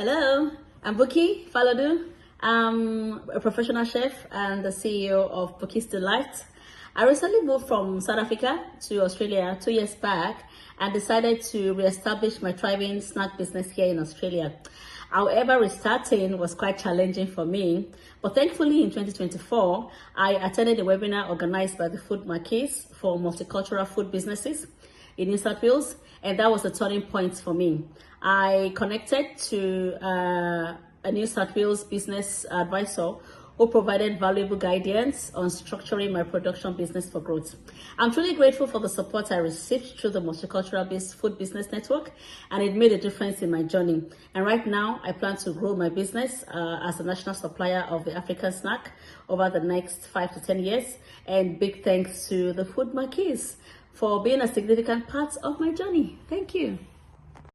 Hello, I'm Bukky Falodun. I'm a professional chef and the CEO of Bukky's Delight. I recently moved from South Africa to Australia 2 years back and decided to reestablish my thriving snack business here in Australia. However, restarting was quite challenging for me, but thankfully in 2024, I attended a webinar organized by the Food Markies for multicultural food businesses in New South Wales, and that was a turning point for me. I connected to a New South Wales business advisor who provided valuable guidance on structuring my production business for growth. I'm truly grateful for the support I received through the Multicultural Food Business Network, and it made a difference in my journey. And right now, I plan to grow my business as a national supplier of the African snack over the next 5 to 10 years. And big thanks to the Food Markies for being a significant part of my journey. Thank you.